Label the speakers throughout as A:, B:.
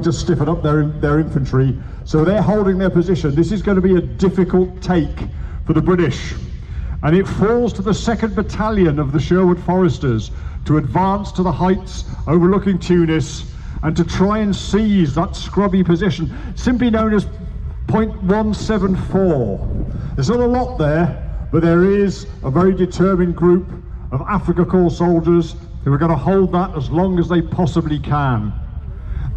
A: to stiffen up their infantry, so they're holding their position. This is going to be a difficult take for the British, and it falls to the 2nd Battalion of the Sherwood Foresters to advance to the heights overlooking Tunis and to try and seize that scrubby position, simply known as point 174. There's not a lot there, but there is a very determined group of Afrika Korps soldiers who are going to hold that as long as they possibly can.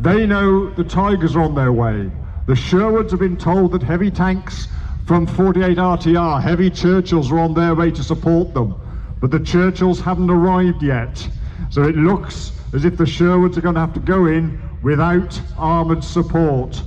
A: They know the Tigers are on their way. The Sherwoods have been told that heavy tanks from 48 RTR, heavy Churchills, are on their way to support them. But the Churchills haven't arrived yet. So it looks as if the Sherwoods are going to have to go in without armoured support.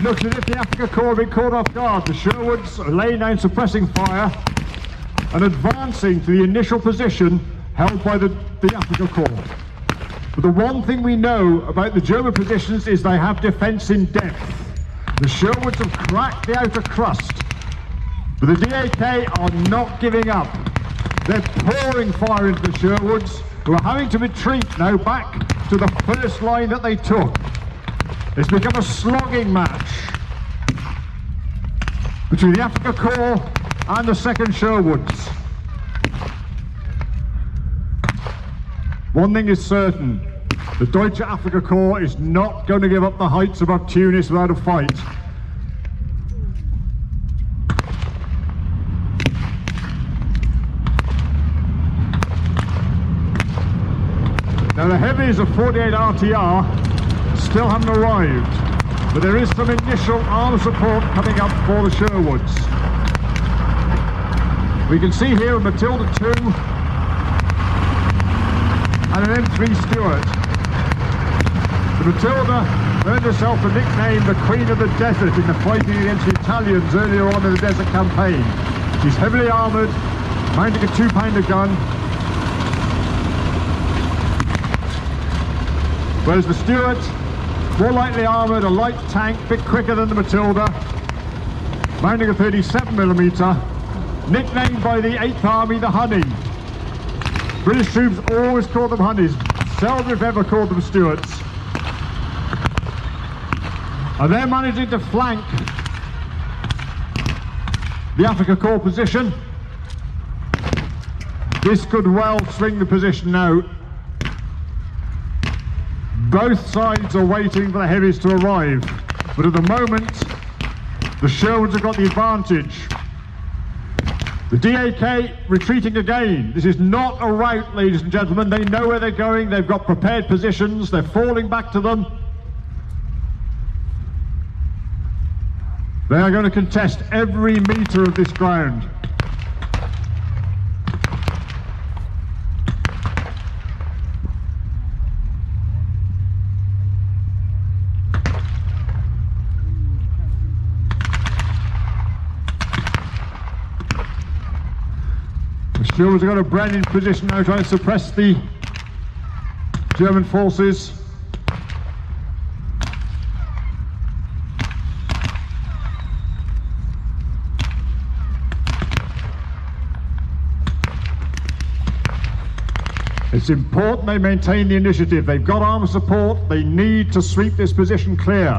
A: Looks as if the Afrika Korps have been caught off guard. The Sherwoods are laying down suppressing fire and advancing to the initial position held by the Afrika Korps. But the one thing we know about the German positions is they have defence in depth. The Sherwoods have cracked the outer crust, but the DAK are not giving up. They're pouring fire into the Sherwoods, who are having to retreat now back to the first line that they took. It's become a slogging match between the Afrika Korps and the 2nd Sherwoods. One thing is certain, the Deutsche Afrika Korps is not going to give up the heights above Tunis without a fight. Now the heavies of 48 RTR still haven't arrived, but there is some initial arm support coming up for the Sherwoods. We can see here a Matilda 2 and an M3 Stuart. The Matilda earned herself the nickname the Queen of the Desert in the fighting against the Italians earlier on in the desert campaign. She's heavily armoured, mounting a 2-pounder gun, whereas the Stuart, more lightly armoured, a light tank, a bit quicker than the Matilda, mounting a 37mm, nicknamed by the 8th Army the Honey. British troops always call them Honeys, seldom if ever called them Stuarts. And they're managing to flank the Afrika Korps position. This could well swing the position now. Both sides are waiting for the heavies to arrive, but at the moment the Sherwoods have got the advantage. The DAK retreating again. This is not a rout, ladies and gentlemen. They know where they're going, they've got prepared positions, they're falling back to them. They are going to contest every metre of this ground. The Sherwoods have got a brand new position now, trying to suppress the German forces. It's important they maintain the initiative. They've got armour support. They need to sweep this position clear.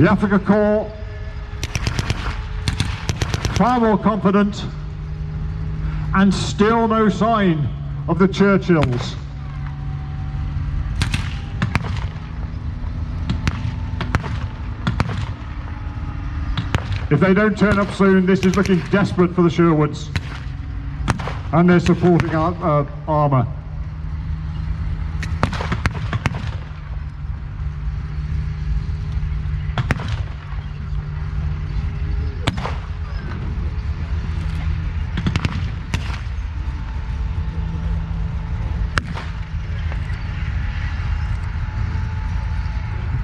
A: The Africa Corps, far more confident, and still no sign of the Churchills. If they don't turn up soon, this is looking desperate for the Sherwoods and their supporting armour.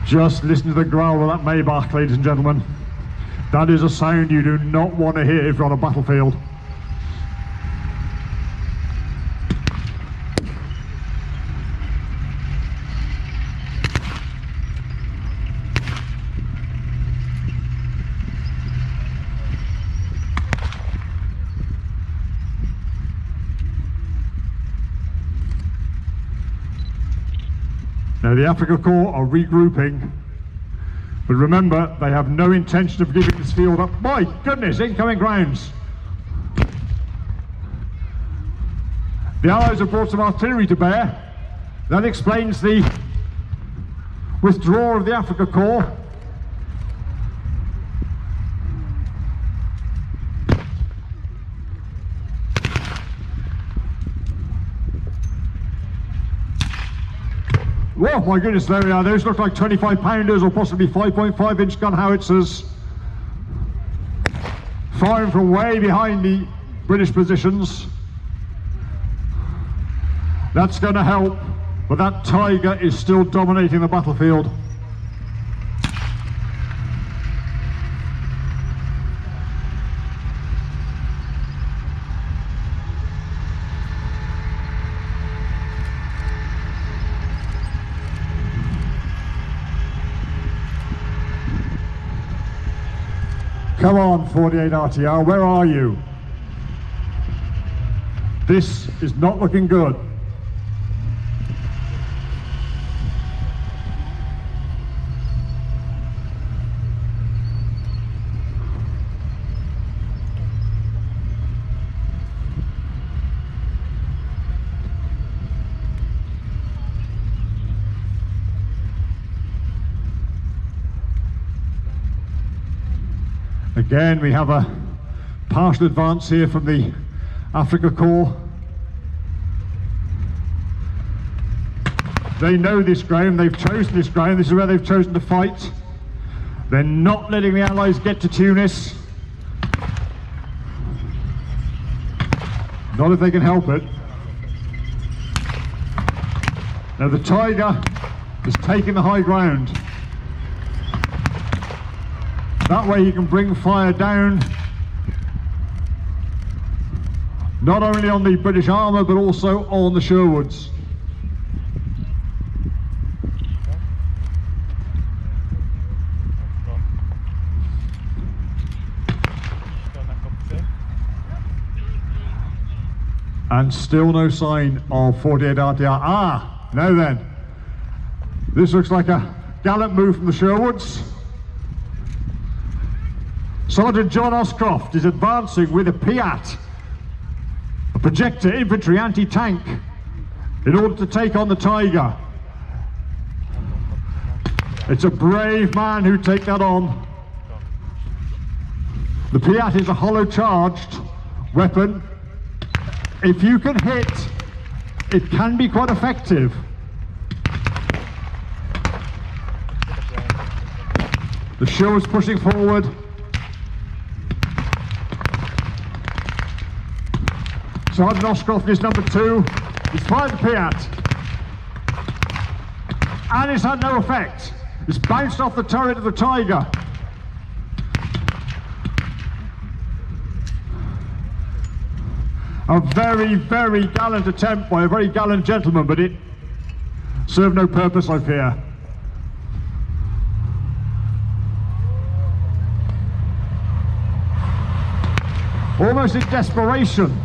A: Just listen to the growl of that Maybach, ladies and gentlemen. That is a sound you do not want to hear if you're on a battlefield. Now the Africa Corps are regrouping, but remember they have no intention of giving this field up. My goodness, incoming grounds! The Allies have brought some artillery to bear. That explains the withdrawal of the Africa Corps. Oh my goodness, there we are. Those look like 25-pounders or possibly 5.5-inch gun howitzers, firing from way behind the British positions. That's going to help, but that Tiger is still dominating the battlefield. Come on, 48 RTR, where are you? This is not looking good. Again, we have a partial advance here from the Africa Corps. They know this ground, they've chosen this ground, this is where they've chosen to fight. They're not letting the Allies get to Tunis. Not if they can help it. Now the Tiger is taking the high ground. That way you can bring fire down not only on the British armour but also on the Sherwoods. And still no sign of 48 RTR. Ah, now then. This looks like a gallant move from the Sherwoods. Sergeant John Oscroft is advancing with a Piat, a projector infantry anti-tank, in order to take on the Tiger. It's a brave man who take that on. The Piat is a hollow charged weapon. If you can hit, it can be quite effective. The show is pushing forward. Sergeant Oscroft is number 2. He's fired the Piat. And it's had no effect. It's bounced off the turret of the Tiger. A very, very gallant attempt by a very gallant gentleman, but it served no purpose, I fear. Almost in desperation,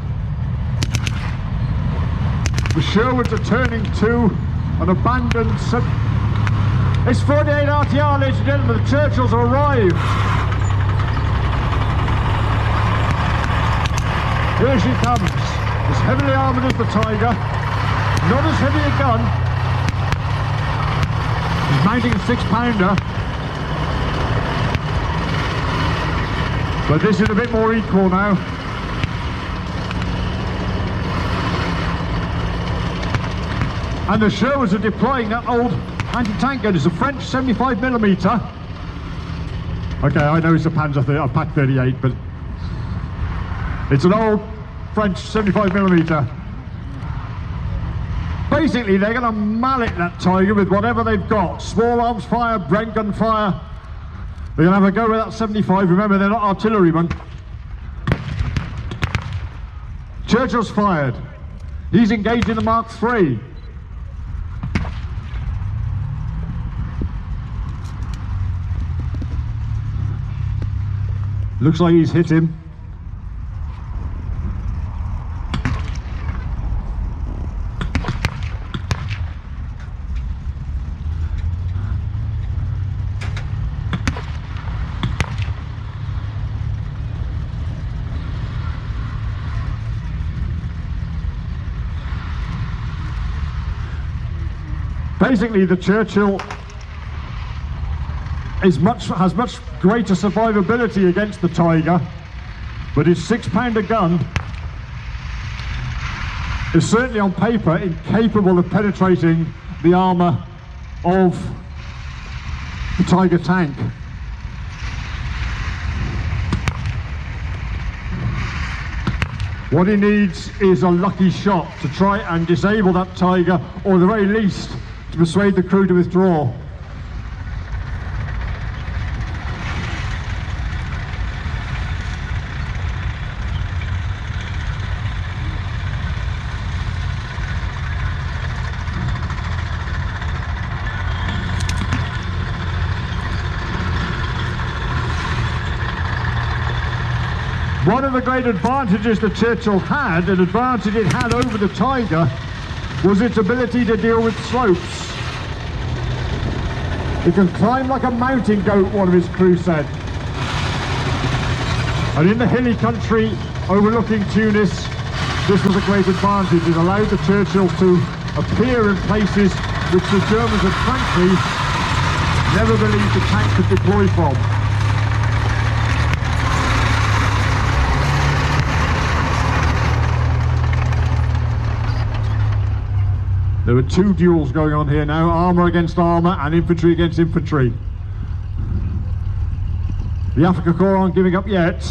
A: the Sherwoods are turning to an abandoned It's 48 RTR, ladies and gentlemen, the Churchills have arrived. Here she comes, as heavily armoured as the Tiger, not as heavy a gun. She's mounting a 6-pounder, but this is a bit more equal now. And the Sherwoods are deploying that old anti-tank gun. It's a French 75mm. Okay, I know it's a Pak 38, but it's an old French 75mm. Basically, they're going to mallet that Tiger with whatever they've got. Small arms fire, Brent gun fire. They're going to have a go with that 75. Remember, they're not artillerymen. Churchill's fired. He's engaged in the Mark III. Looks like he's hit him. Basically, the Churchill has much greater survivability against the Tiger, but his 6-pounder gun is certainly on paper incapable of penetrating the armour of the Tiger tank. What he needs is a lucky shot to try and disable that Tiger, or at the very least to persuade the crew to withdraw. One of the great advantages the Churchill had, an advantage it had over the Tiger, was its ability to deal with slopes. It can climb like a mountain goat, one of his crew said. And in the hilly country overlooking Tunis, this was a great advantage. It allowed the Churchill to appear in places which the Germans had frankly never believed the tank could deploy from. There were two duels going on here now, armour against armour and infantry against infantry. The Afrika Korps aren't giving up yet.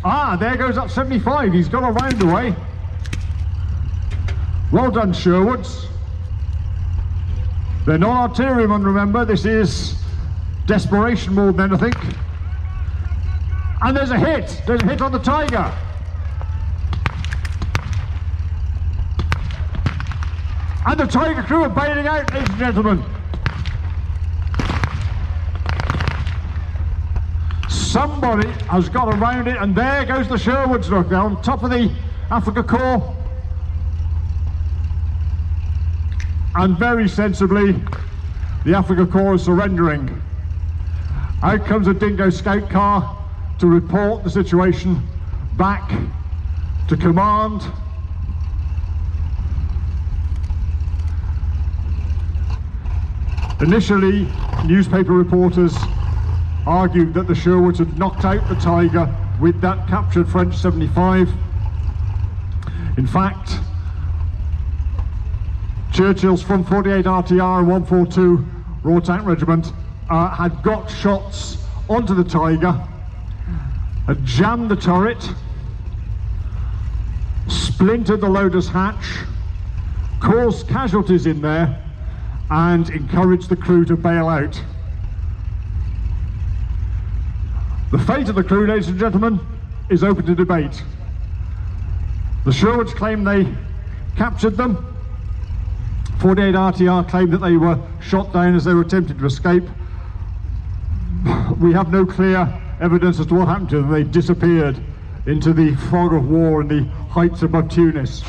A: Ah, there goes up 75, he's got a round away. Well done, Sherwoods. They're not artillerymen, remember, this is desperation more than anything. And there's a hit on the Tiger. And the Tiger crew are bailing out, ladies and gentlemen. Somebody has got around it, and there goes the Sherwoods, look, they're on top of the Afrika Korps. And very sensibly, the Afrika Korps is surrendering. Out comes a Dingo scout car to report the situation back to command. Initially, newspaper reporters argued that the Sherwoods had knocked out the Tiger with that captured French 75. In fact, Churchill's from 48 RTR and 142 Raw Tank Regiment had got shots onto the Tiger, had jammed the turret, splintered the loader's hatch, caused casualties in there, and encouraged the crew to bail out. The fate of the crew, ladies and gentlemen, is open to debate. The Sherwoods claim they captured them. 48 RTR claimed that they were shot down as they were attempting to escape. We have no clear evidence as to what happened to them. They disappeared into the fog of war in the heights above Tunis.